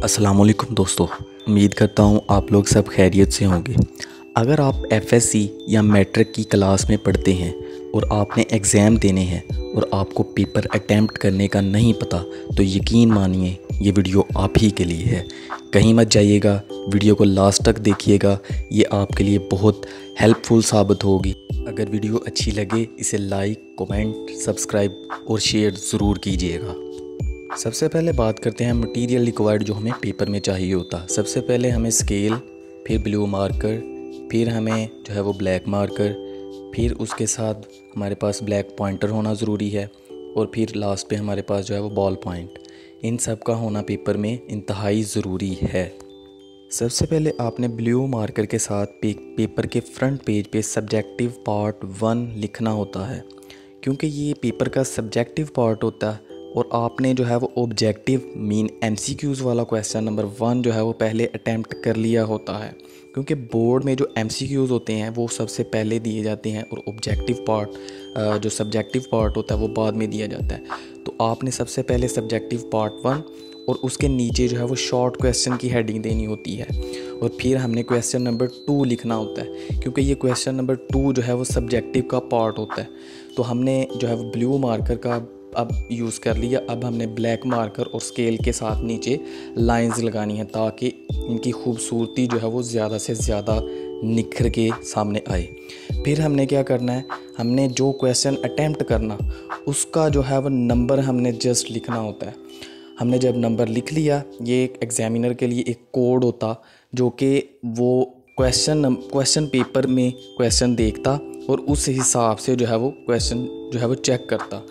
अस्सलाम वालेकुम दोस्तों, उम्मीद करता हूँ आप लोग सब खैरियत से होंगे। अगर आप एफएससी या मैट्रिक की क्लास में पढ़ते हैं और आपने एग्ज़ाम देने हैं और आपको पेपर अटैम्प्ट करने का नहीं पता, तो यकीन मानिए ये वीडियो आप ही के लिए है। कहीं मत जाइएगा, वीडियो को लास्ट तक देखिएगा, ये आपके लिए बहुत हेल्पफुल साबित होगी। अगर वीडियो अच्छी लगे इसे लाइक, कमेंट, सब्सक्राइब और शेयर ज़रूर कीजिएगा। सबसे पहले बात करते हैं मटेरियल रिक्वायर्ड जो हमें पेपर में चाहिए होता। सबसे पहले हमें स्केल, फिर ब्लू मार्कर, फिर हमें जो है वो ब्लैक मार्कर, फिर उसके साथ हमारे पास ब्लैक पॉइंटर होना ज़रूरी है और फिर लास्ट पे हमारे पास जो है वो बॉल पॉइंट। इन सब का होना पेपर में इंतहाई ज़रूरी है। सबसे पहले आपने ब्लू मार्कर के साथ पेपर के फ्रंट पेज पे सब्जेक्टिव पार्ट 1 लिखना होता है, क्योंकि ये पेपर का सब्जेक्टिव पार्ट होता है और आपने जो है वो ऑब्जेक्टिव मीन एमसीक्यूज़ वाला क्वेश्चन नंबर 1 जो है वो पहले अटैम्प्ट कर लिया होता है, क्योंकि बोर्ड में जो एमसीक्यूज़ होते हैं वो सबसे पहले दिए जाते हैं और ऑब्जेक्टिव पार्ट जो सब्जेक्टिव पार्ट होता है वो बाद में दिया जाता है। तो आपने सबसे पहले सब्जेक्टिव पार्ट 1 और उसके नीचे जो है वो शॉर्ट क्वेश्चन की हेडिंग देनी होती है और फिर हमने क्वेश्चन नंबर 2 लिखना होता है, क्योंकि ये क्वेश्चन नंबर 2 जो है वो सब्जेक्टिव का पार्ट होता है। तो हमने जो है वो ब्लू मार्कर का अब यूज़ कर लिया। अब हमने ब्लैक मार्कर और स्केल के साथ नीचे लाइंस लगानी है ताकि इनकी खूबसूरती जो है वो ज़्यादा से ज़्यादा निखर के सामने आए। फिर हमने क्या करना है, हमने जो क्वेश्चन अटैम्प्ट करना उसका जो है वो नंबर हमने जस्ट लिखना होता है। हमने जब नंबर लिख लिया, ये एक एग्ज़ामिनर के लिए एक कोड होता जो कि वो क्वेश्चन पेपर में क्वेश्चन देखता और उस हिसाब से जो है वो क्वेश्चन जो है वो चेक करता।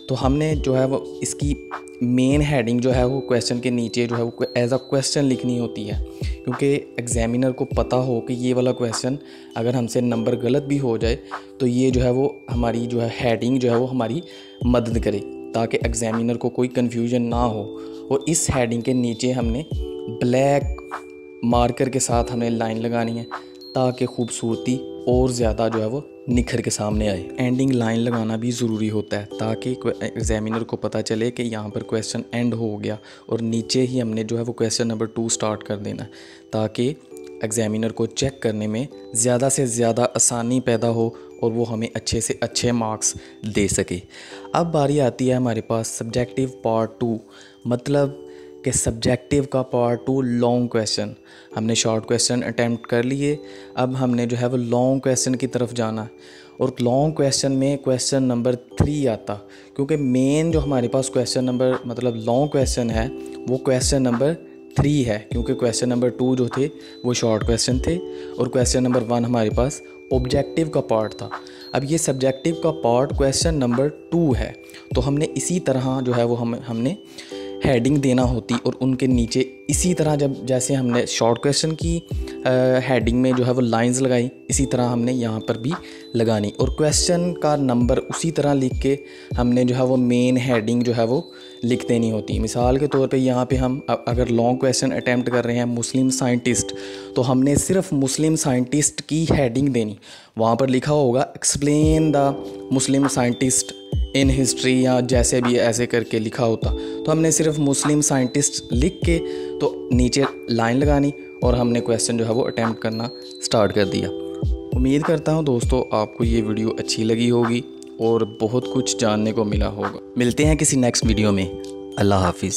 तो हमने जो है वो इसकी मेन हेडिंग जो है वो क्वेश्चन के नीचे जो है वो एज अ क्वेश्चन लिखनी होती है, क्योंकि एग्ज़ामिनर को पता हो कि ये वाला क्वेश्चन अगर हमसे नंबर गलत भी हो जाए तो ये जो है वो हमारी जो है हेडिंग जो है वो हमारी मदद करे, ताकि एग्ज़ामिनर को कोई कन्फ्यूजन ना हो। और इस हेडिंग के नीचे हमने ब्लैक मार्कर के साथ हमने लाइन लगानी है ताकि खूबसूरती और ज़्यादा जो है वो निखर के सामने आए। एंडिंग लाइन लगाना भी ज़रूरी होता है ताकि एग्ज़ामिनर को पता चले कि यहाँ पर क्वेश्चन एंड हो गया और नीचे ही हमने जो है वो क्वेश्चन नंबर 2 स्टार्ट कर देना है, ताकि एग्ज़ामिनर को चेक करने में ज़्यादा से ज़्यादा आसानी पैदा हो और वो हमें अच्छे से अच्छे मार्क्स दे सके। अब बारी आती है हमारे पास सब्जेक्टिव पार्ट 2, मतलब कि सब्जेक्टिव का पार्ट 2 लॉन्ग क्वेश्चन। हमने शॉर्ट क्वेश्चन अटैम्प्ट कर लिए, अब हमने जो है वो लॉन्ग क्वेश्चन की तरफ जाना है और लॉन्ग क्वेश्चन में क्वेश्चन नंबर 3 आता, क्योंकि मेन जो हमारे पास क्वेश्चन नंबर मतलब लॉन्ग क्वेश्चन है वो क्वेश्चन नंबर 3 है, क्योंकि क्वेश्चन नंबर 2 जो थे वो शॉर्ट क्वेश्चन थे और क्वेश्चन नंबर 1 हमारे पास ऑब्जेक्टिव का पार्ट था। अब ये सब्जेक्टिव का पार्ट क्वेश्चन नंबर 2 है, तो हमने इसी तरह जो है वो हमने हेडिंग देना होती और उनके नीचे इसी तरह जैसे हमने शॉर्ट क्वेश्चन की हेडिंग में जो है वो लाइंस लगाई, इसी तरह हमने यहाँ पर भी लगानी और क्वेश्चन का नंबर उसी तरह लिख के हमने जो है वो मेन हेडिंग जो है वो लिख देनी होती है। मिसाल के तौर पे यहाँ पे हम अगर लॉन्ग क्वेश्चन अटैम्प्ट कर रहे हैं मुस्लिम साइंटिस्ट, तो हमने सिर्फ मुस्लिम साइंटिस्ट की हेडिंग देनी। वहाँ पर लिखा होगा explain the Muslim scientist in history या जैसे भी ऐसे करके लिखा होता, तो हमने सिर्फ मुस्लिम साइंटिस्ट लिख के तो नीचे लाइन लगानी और हमने क्वेश्चन जो है वो अटैम्प्ट करना स्टार्ट कर दिया। उम्मीद करता हूँ दोस्तों आपको ये वीडियो अच्छी लगी होगी और बहुत कुछ जानने को मिला होगा। मिलते हैं किसी नेक्स्ट वीडियो में। अल्लाह हाफिज़।